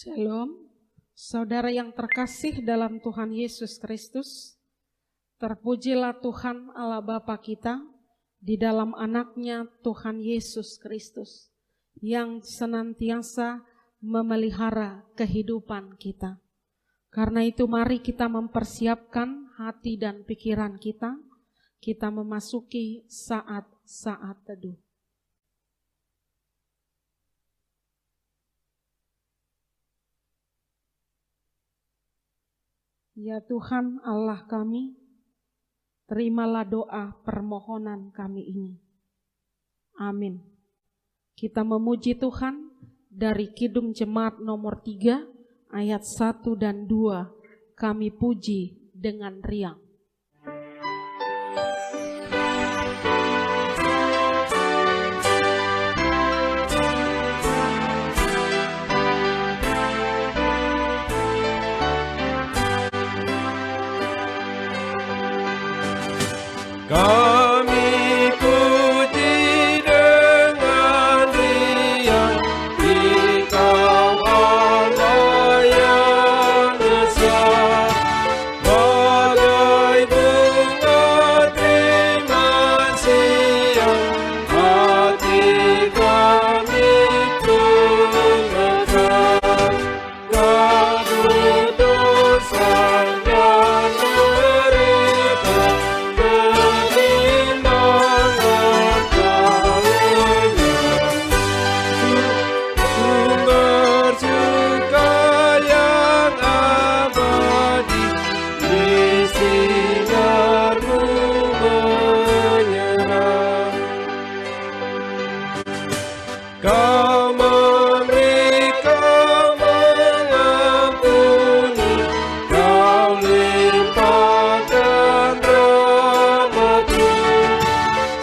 Shalom, saudara yang terkasih dalam Tuhan Yesus Kristus. Terpujilah Tuhan Allah Bapa kita di dalam anaknya Tuhan Yesus Kristus yang senantiasa memelihara kehidupan kita. Karena itu mari kita mempersiapkan hati dan pikiran kita memasuki saat-saat teduh. Ya Tuhan Allah kami, terimalah doa permohonan kami ini. Amin. Kita memuji Tuhan dari Kidung Jemaat nomor 3 ayat 1 dan 2. Kami puji dengan riang. Kami puji dengan riang, Engkau Allah yang esa, bagai bunga terima siang, hati kami tunjukkan keputusan dan mereka. Kau memberi, Kau mengampuni, Kau limpahkan rahmat-Mu,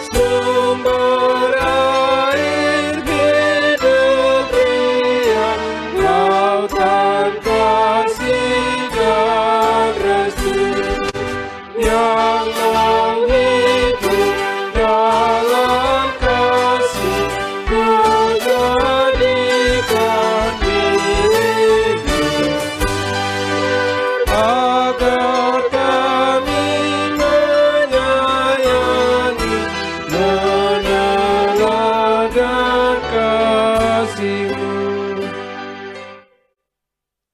sumber air hidup riang, lautan kasih dan restu yang menghidup dalam kasih. Agar kami menyayangi, meneladan kasih-Mu.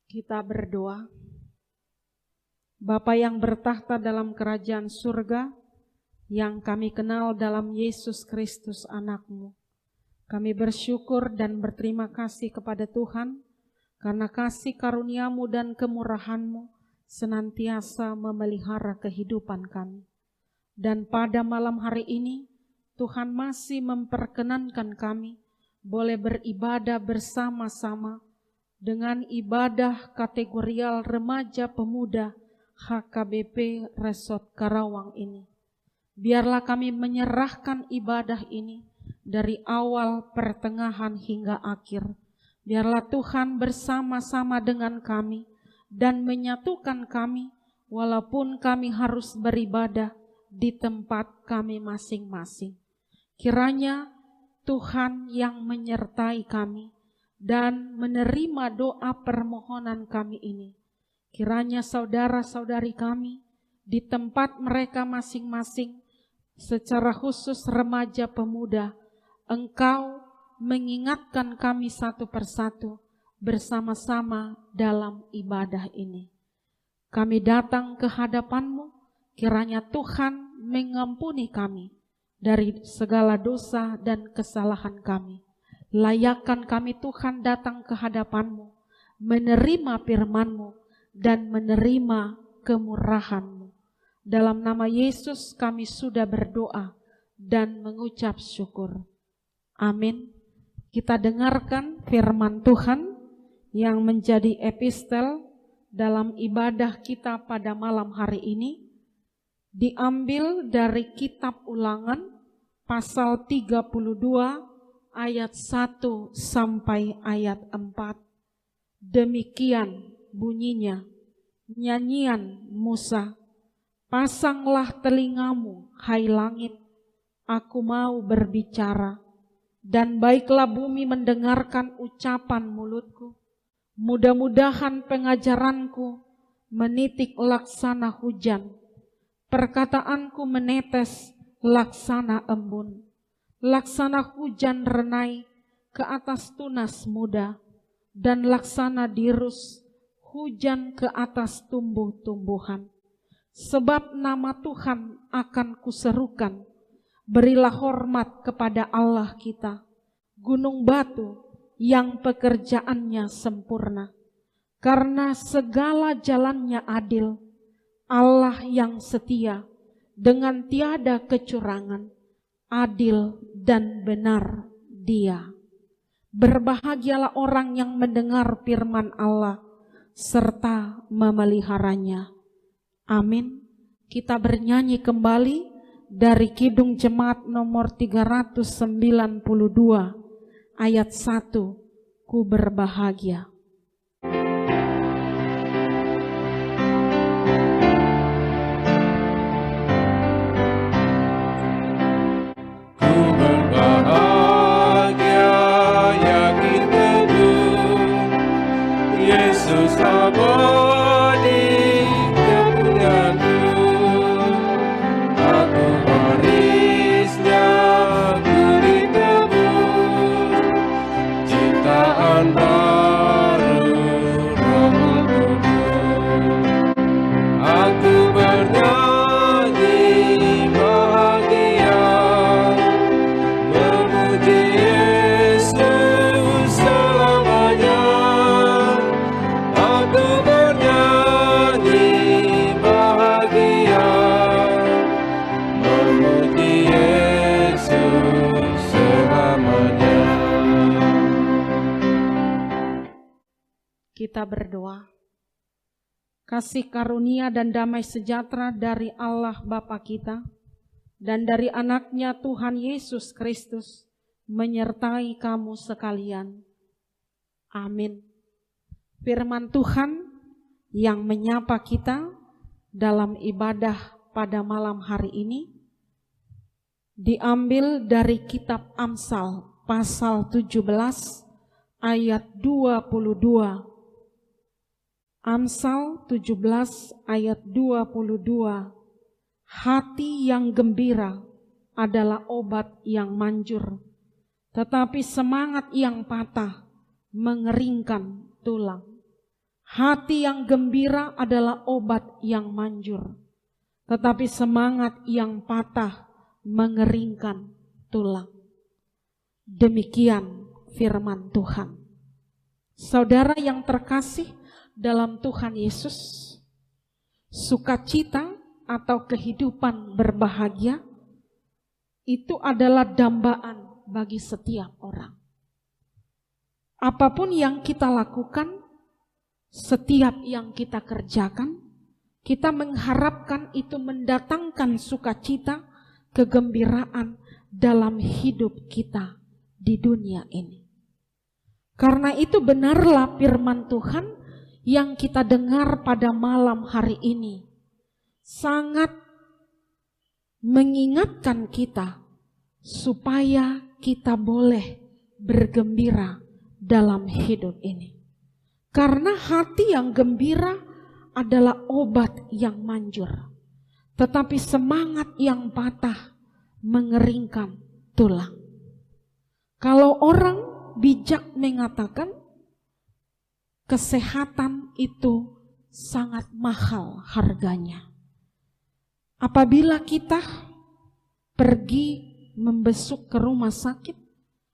Kita berdoa. Bapa yang bertahta dalam kerajaan surga, yang kami kenal dalam Yesus Kristus anak-Mu. Kami bersyukur dan berterima kasih kepada Tuhan, karena kasih karunia-Mu dan kemurahan-Mu senantiasa memelihara kehidupan kami. Dan pada malam hari ini, Tuhan masih memperkenankan kami boleh beribadah bersama-sama dengan ibadah kategorial remaja pemuda HKBP Resort Karawang ini. Biarlah kami menyerahkan ibadah ini dari awal, pertengahan hingga akhir. Biarlah Tuhan bersama-sama dengan kami dan menyatukan kami walaupun kami harus beribadah di tempat kami masing-masing. Kiranya Tuhan yang menyertai kami dan menerima doa permohonan kami ini. Kiranya saudara-saudari kami di tempat mereka masing-masing, secara khusus remaja pemuda, Engkau mengingatkan kami satu persatu bersama-sama dalam ibadah ini. Kami datang ke hadapan-Mu, kiranya Tuhan mengampuni kami dari segala dosa dan kesalahan kami. Layakkan kami Tuhan datang ke hadapan-Mu, menerima firman-Mu dan menerima kemurahan-Mu. Dalam nama Yesus kami sudah berdoa dan mengucap syukur. Amin. Kita dengarkan firman Tuhan yang menjadi epistel dalam ibadah kita pada malam hari ini. Diambil dari kitab Ulangan pasal 32 ayat 1 sampai ayat 4. Demikian bunyinya nyanyian Musa. Pasanglah telingamu, hai langit, aku mau berbicara. Dan baiklah bumi mendengarkan ucapan mulutku. Mudah-mudahan pengajaranku menitik laksana hujan, perkataanku menetes laksana embun, laksana hujan renai ke atas tunas muda, dan laksana dirus hujan ke atas tumbuh-tumbuhan. Sebab nama Tuhan akan kuserukan, berilah hormat kepada Allah kita, gunung batu yang pekerjaannya sempurna. Karena segala jalannya adil, Allah yang setia dengan tiada kecurangan, adil dan benar Dia. Berbahagialah orang yang mendengar firman Allah serta memeliharanya. Amin. Kita bernyanyi kembali dari Kidung Jemaat nomor 392 ayat 1. Ku berbahagia. Yesus abadi kepunyaku, aku warisnya, ku ditebus, ciptaan baru Roh Kudus. Aku bernyanyi bahagia, memuji Yesus selamanya. Aku bernyanyi bahagia, memuji Yesus selamanya. Kita berdoa. Kasih karunia dan damai sejahtera dari Allah Bapa kita dan dari anaknya Tuhan Yesus Kristus menyertai kamu sekalian. Amin. Firman Tuhan yang menyapa kita dalam ibadah pada malam hari ini diambil dari kitab Amsal pasal 17 ayat 22. Amsal 17 ayat 22. Hati yang gembira adalah obat yang manjur, tetapi semangat yang patah mengeringkan tulang. Hati yang gembira adalah obat yang manjur, tetapi semangat yang patah mengeringkan tulang. Demikian firman Tuhan. Saudara yang terkasih dalam Tuhan Yesus, sukacita atau kehidupan berbahagia itu adalah dambaan bagi setiap orang. Apapun yang kita lakukan, setiap yang kita kerjakan, kita mengharapkan itu mendatangkan sukacita, kegembiraan dalam hidup kita di dunia ini. Karena itu benarlah firman Tuhan yang kita dengar pada malam hari ini sangat mengingatkan kita supaya kita boleh bergembira dalam hidup ini. Karena hati yang gembira adalah obat yang manjur, tetapi semangat yang patah mengeringkan tulang. Kalau orang bijak mengatakan kesehatan itu sangat mahal harganya. Apabila kita pergi membesuk ke rumah sakit,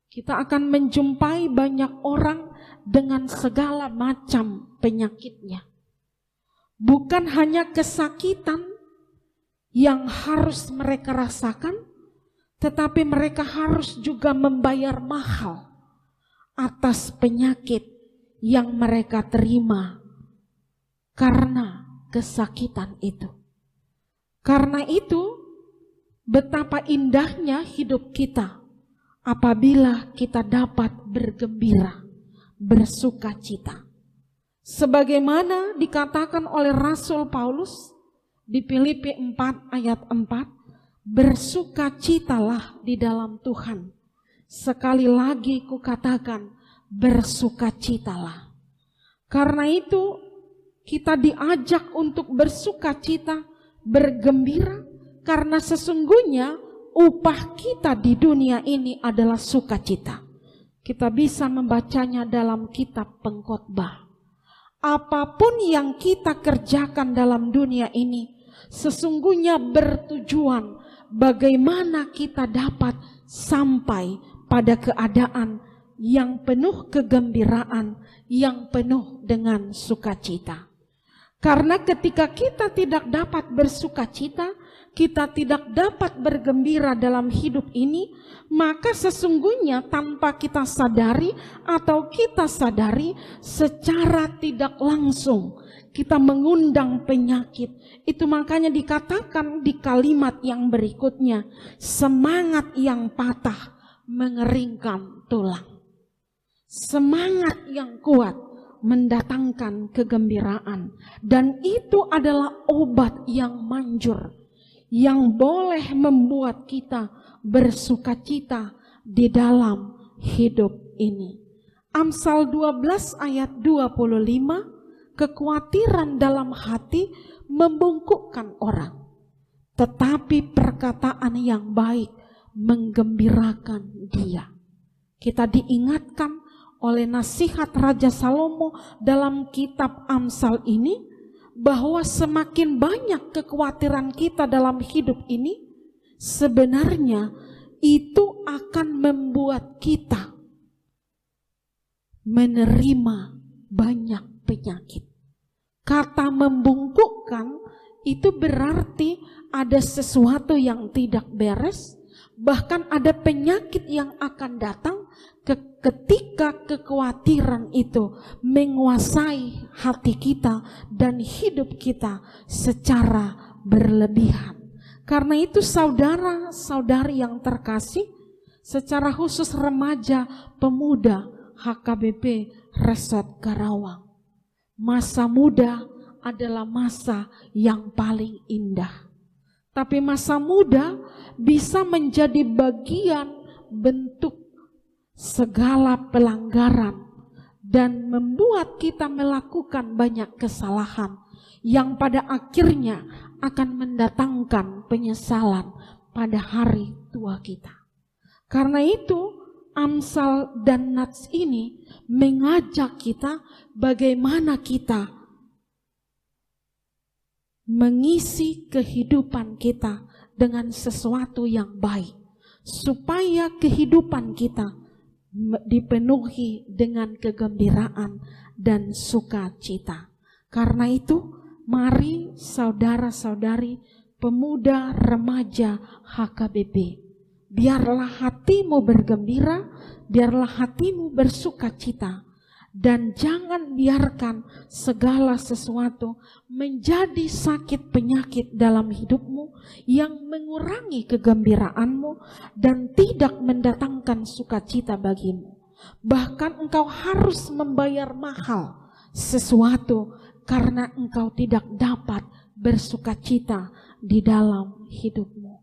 kita akan menjumpai banyak orang dengan segala macam penyakitnya. Bukan hanya kesakitan yang harus mereka rasakan, tetapi mereka harus juga membayar mahal atas penyakit yang mereka terima karena kesakitan itu. Karena itu, betapa indahnya hidup kita apabila kita dapat bergembira, bersukacita. Sebagaimana dikatakan oleh Rasul Paulus di Filipi 4 ayat 4, bersukacitalah di dalam Tuhan. Sekali lagi kukatakan, bersukacitalah. Karena itu kita diajak untuk bersukacita, bergembira, karena sesungguhnya upah kita di dunia ini adalah sukacita. Kita bisa membacanya dalam kitab Pengkhotbah. Apapun yang kita kerjakan dalam dunia ini sesungguhnya bertujuan bagaimana kita dapat sampai pada keadaan yang penuh kegembiraan, yang penuh dengan sukacita. Karena ketika kita tidak dapat bersukacita, kita tidak dapat bergembira dalam hidup ini, maka sesungguhnya tanpa kita sadari atau kita sadari secara tidak langsung kita mengundang penyakit. Itu makanya dikatakan di kalimat yang berikutnya, semangat yang patah mengeringkan tulang. Semangat yang kuat mendatangkan kegembiraan, dan itu adalah obat yang manjur yang boleh membuat kita bersukacita di dalam hidup ini. Amsal 12 ayat 25, kekhawatiran dalam hati membungkukkan orang, tetapi perkataan yang baik menggembirakan dia. Kita diingatkan oleh nasihat Raja Salomo dalam kitab Amsal ini, bahwa semakin banyak kekhawatiran kita dalam hidup ini, sebenarnya itu akan membuat kita menerima banyak penyakit. Kata membungkukkan itu berarti ada sesuatu yang tidak beres, bahkan ada penyakit yang akan datang ketika kekhawatiran itu menguasai hati kita dan hidup kita secara berlebihan. Karena itu saudara-saudari yang terkasih, secara khusus remaja pemuda HKBP Resort Karawang, masa muda adalah masa yang paling indah. Tapi masa muda bisa menjadi bagian bentuk segala pelanggaran dan membuat kita melakukan banyak kesalahan yang pada akhirnya akan mendatangkan penyesalan pada hari tua kita. Karena itu Amsal dan Nats ini mengajak kita bagaimana kita mengisi kehidupan kita dengan sesuatu yang baik, supaya kehidupan kita dipenuhi dengan kegembiraan dan sukacita. Karena itu, mari saudara-saudari, pemuda remaja HKBP, biarlah hatimu bergembira, biarlah hatimu bersukacita, dan jangan biarkan segala sesuatu menjadi sakit penyakit dalam hidupmu yang mengurangi kegembiraanmu dan tidak mendatangkan sukacita bagimu. Bahkan engkau harus membayar mahal sesuatu karena engkau tidak dapat bersukacita di dalam hidupmu.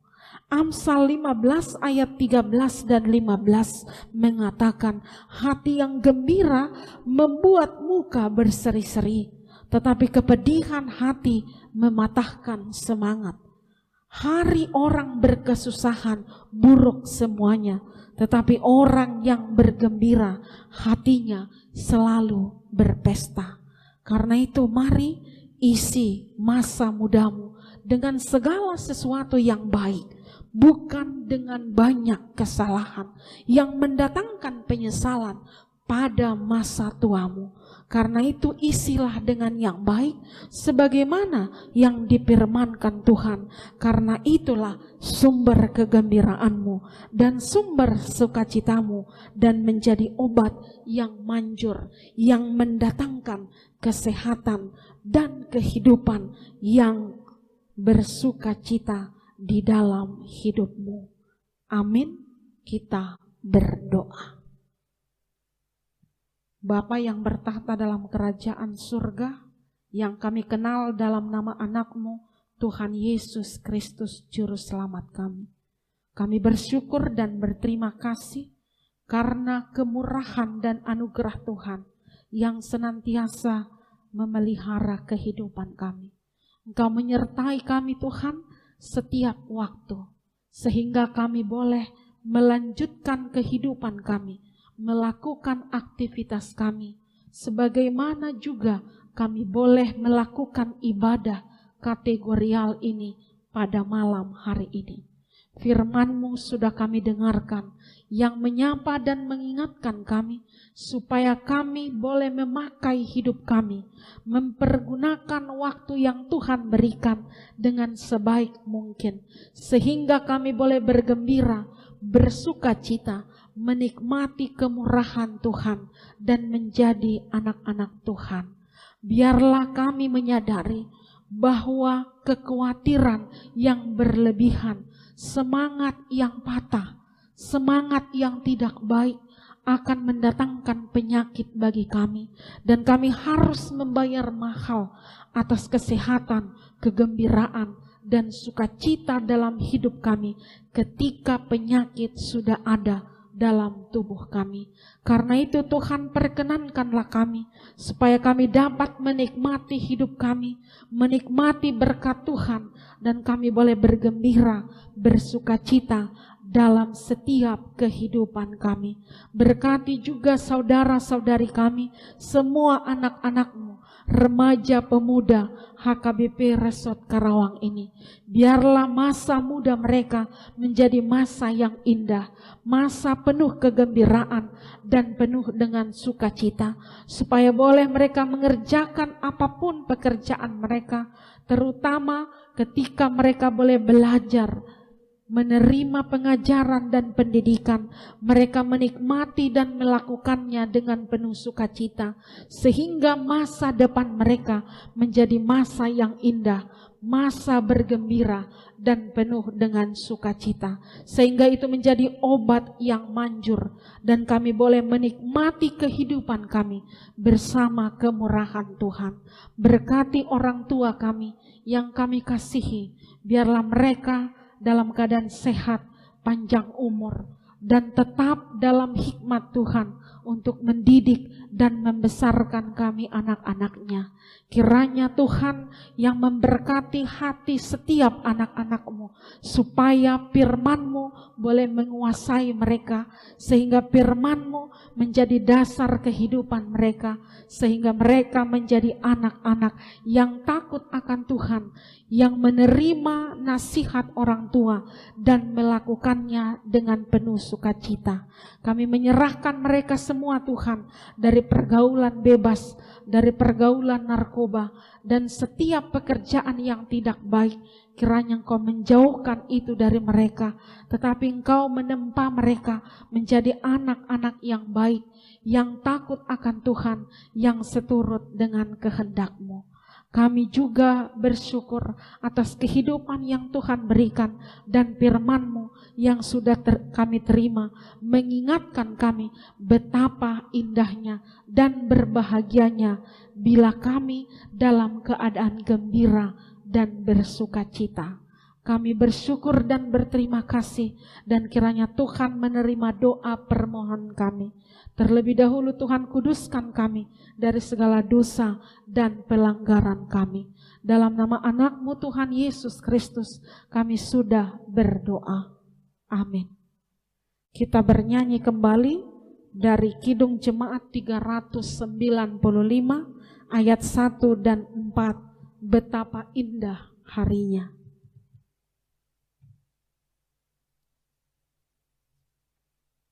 Amsal 15 ayat 13 dan 15 mengatakan, hati yang gembira membuat muka berseri-seri, tetapi kepedihan hati mematahkan semangat. Hari orang berkesusahan buruk semuanya, tetapi orang yang bergembira hatinya selalu berpesta. Karena itu mari isi masa mudamu dengan segala sesuatu yang baik, bukan dengan banyak kesalahan yang mendatangkan penyesalan pada masa tuamu. Karena itu isilah dengan yang baik sebagaimana yang difirmankan Tuhan. Karena itulah sumber kegembiraanmu dan sumber sukacitamu, dan menjadi obat yang manjur, yang mendatangkan kesehatan dan kehidupan yang bersukacita di dalam hidupmu. Amin. Kita berdoa. Bapa yang bertahta dalam kerajaan surga, yang kami kenal dalam nama anak-Mu, Tuhan Yesus Kristus Juru Selamat kami. Kami bersyukur dan berterima kasih karena kemurahan dan anugerah Tuhan yang senantiasa memelihara kehidupan kami. Engkau menyertai kami Tuhan setiap waktu, sehingga kami boleh melanjutkan kehidupan kami, melakukan aktivitas kami, sebagaimana juga kami boleh melakukan ibadah kategorial ini pada malam hari ini. Firman-Mu sudah kami dengarkan, yang menyapa dan mengingatkan kami, supaya kami boleh memakai hidup kami, mempergunakan waktu yang Tuhan berikan dengan sebaik mungkin, sehingga kami boleh bergembira, bersuka cita, menikmati kemurahan Tuhan, dan menjadi anak-anak Tuhan. Biarlah kami menyadari bahwa kekhawatiran yang berlebihan, semangat yang patah, semangat yang tidak baik akan mendatangkan penyakit bagi kami, dan kami harus membayar mahal atas kesehatan, kegembiraan, dan sukacita dalam hidup kami ketika penyakit sudah ada dalam tubuh kami. Karena itu Tuhan, perkenankanlah kami supaya kami dapat menikmati hidup kami, menikmati berkat Tuhan, dan kami boleh bergembira, bersukacita dalam setiap kehidupan kami. Berkati juga saudara-saudari kami, semua anak-anak-Mu, remaja pemuda HKBP Resort Karawang ini. Biarlah masa muda mereka menjadi masa yang indah, masa penuh kegembiraan dan penuh dengan sukacita, supaya boleh mereka mengerjakan apapun pekerjaan mereka, terutama ketika mereka boleh belajar, menerima pengajaran dan pendidikan, mereka menikmati dan melakukannya dengan penuh sukacita, sehingga masa depan mereka menjadi masa yang indah, masa bergembira dan penuh dengan sukacita, sehingga itu menjadi obat yang manjur, dan kami boleh menikmati kehidupan kami bersama kemurahan Tuhan. Berkati orang tua kami yang kami kasihi, biarlah mereka dalam keadaan sehat, panjang umur, dan tetap dalam hikmat Tuhan untuk mendidik dan membesarkan kami anak-anak-Nya. Kiranya Tuhan yang memberkati hati setiap anak-anak-Mu, supaya firman-Mu boleh menguasai mereka, sehingga firman-Mu menjadi dasar kehidupan mereka, sehingga mereka menjadi anak-anak yang takut akan Tuhan, yang menerima nasihat orang tua dan melakukannya dengan penuh sukacita. Kami menyerahkan mereka semua Tuhan dari pergaulan bebas, dari pergaulan narkoba, dan setiap pekerjaan yang tidak baik. Kiranya Engkau menjauhkan itu dari mereka, tetapi Engkau menempa mereka menjadi anak-anak yang baik, yang takut akan Tuhan, yang seturut dengan kehendak-Mu. Kami juga bersyukur atas kehidupan yang Tuhan berikan, dan firman-Mu yang sudah kami terima mengingatkan kami betapa indahnya dan berbahagianya bila kami dalam keadaan gembira dan bersukacita. Kami bersyukur dan berterima kasih, dan kiranya Tuhan menerima doa permohonan kami. Terlebih dahulu Tuhan, kuduskan kami dari segala dosa dan pelanggaran kami. Dalam nama anak-Mu Tuhan Yesus Kristus kami sudah berdoa. Amin. Kita bernyanyi kembali dari Kidung Jemaat 395 ayat 1 dan 4. Betapa indah harinya.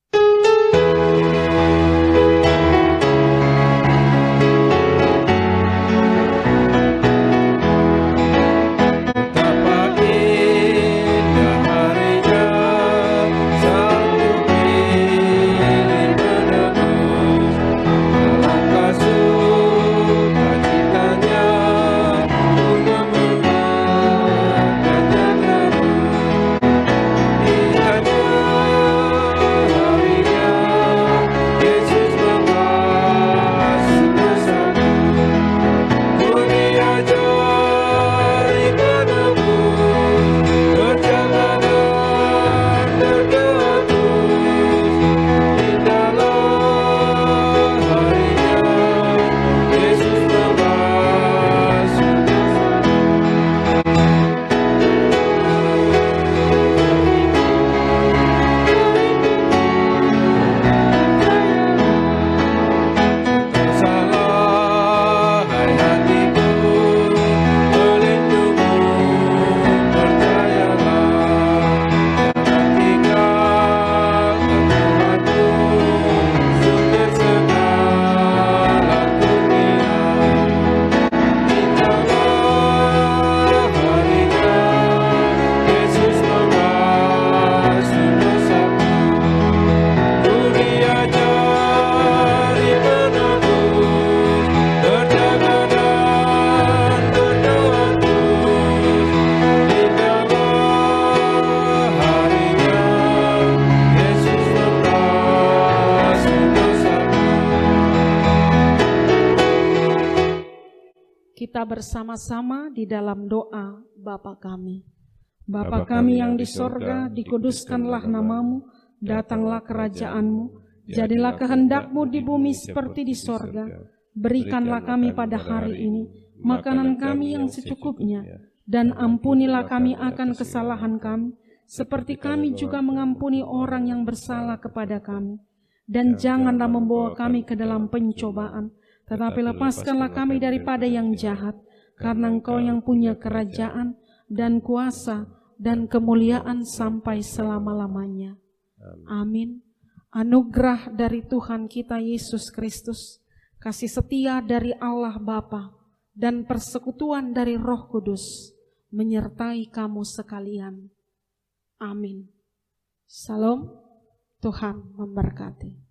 Sukacitanya untuk Kita bersama-sama di dalam doa Bapa kami. Bapa kami yang di sorga, dikuduskanlah namamu, datanglah kerajaan-mu, jadilah kehendak-mu di bumi seperti di sorga. Berikanlah kami pada hari ini makanan kami yang secukupnya, dan ampunilah kami akan kesalahan kami, seperti kami juga mengampuni orang yang bersalah kepada kami. Dan janganlah membawa kami ke dalam pencobaan, tetapi lepaskanlah kami daripada yang jahat, karena Engkau yang punya kerajaan dan kuasa dan kemuliaan sampai selama-lamanya. Amin. Anugerah dari Tuhan kita Yesus Kristus, kasih setia dari Allah Bapa, dan persekutuan dari Roh Kudus menyertai kamu sekalian. Amin. Salam, Tuhan memberkati.